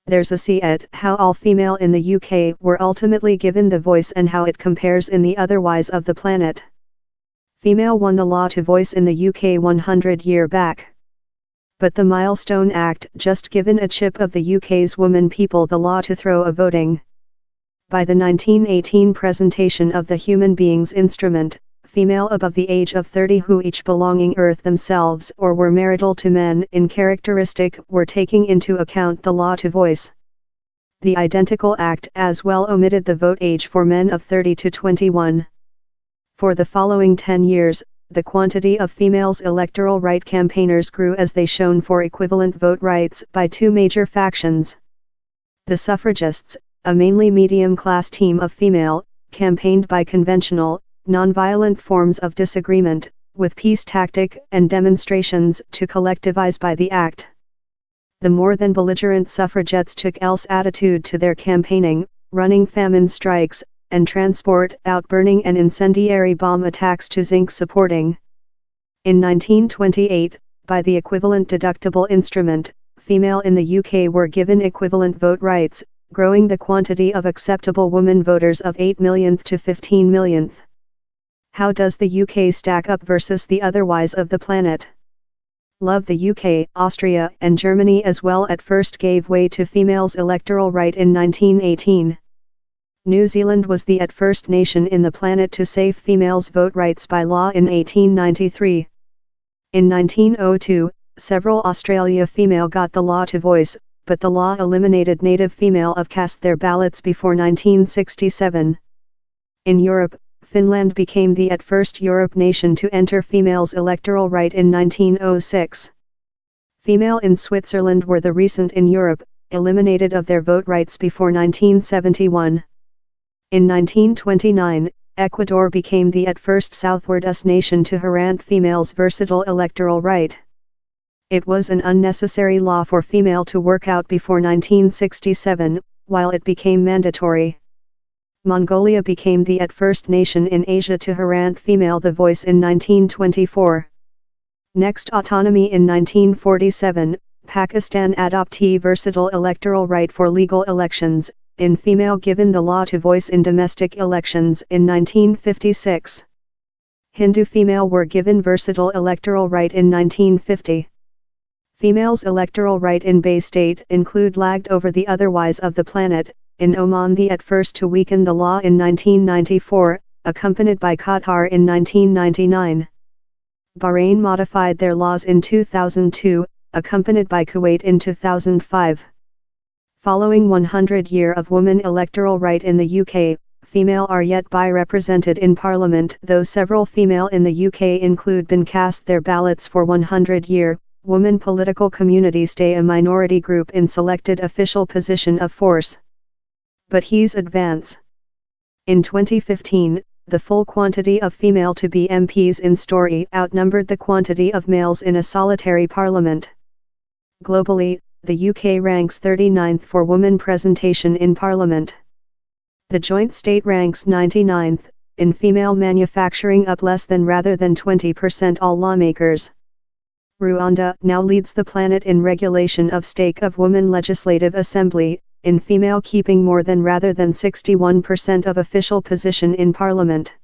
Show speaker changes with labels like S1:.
S1: There's a see at how all female in the UK were ultimately given the voice and how it compares in the otherwise of the planet. Female won the law to voice in the UK 100 year back. But the Milestone Act just given a chip of the UK's women people the law to throw a voting. By the 1918 presentation of the Human Beings Instrument, female above the age of 30 who each belonging earth themselves or were marital to men in characteristic were taking into account the law to voice. The identical act as well omitted the vote age for men of 30 to 21. For the following 10 years, the quantity of females electoral right campaigners grew as they shone for equivalent vote rights by two major factions. The suffragists, a mainly medium-class team of female, campaigned by conventional, nonviolent forms of disagreement, with peace tactic and demonstrations to collectivize by the act. The more than belligerent suffragettes took else attitude to their campaigning, running famine strikes, and transport out burning and incendiary bomb attacks to zinc supporting. In 1928, by the equivalent deductible instrument, female in the UK were given equivalent vote rights, growing the quantity of acceptable women voters of 8 millionth to 15 millionth. How does the UK stack up versus the otherwise of the planet? Love the UK, Austria and Germany as well at first gave way to females' electoral right in 1918. New Zealand was the at first nation in the planet to save females' vote rights by law in 1893. In 1902, several Australia female got the law to voice, but the law eliminated native female of cast their ballots before 1967. In Europe, Finland became the at first Europe nation to enter females' electoral right in 1906. Female in Switzerland were the recent in Europe, eliminated of their vote rights before 1971. In 1929, Ecuador became the at first southward US nation to grant females versatile electoral right. It was an unnecessary law for female to work out before 1967, while it became mandatory. Mongolia became the at first nation in Asia to grant female the voice in 1924. Next autonomy in 1947, Pakistan adoptee versatile electoral right for legal elections, in female given the law to voice in domestic elections in 1956. Hindu female were given versatile electoral right in 1950. Females' electoral right in Bay State include lagged over the otherwise of the planet, in Oman the at first to weaken the law in 1994, accompanied by Qatar in 1999. Bahrain modified their laws in 2002, accompanied by Kuwait in 2005. Following 100 years of woman electoral right in the UK, female are yet by represented in Parliament though several female in the UK include been cast their ballots for 100 year, woman political community stay a minority group in selected official position of force. But he's advance. In 2015, the full quantity of female to be MPs in Story outnumbered the quantity of males in a solitary parliament. Globally, the UK ranks 39th for woman presentation in parliament. The joint state ranks 99th, in female manufacturing up less than rather than 20% all lawmakers. Rwanda now leads the planet in regulation of stake of woman legislative assembly, in female keeping more than rather than 61% of official position in parliament.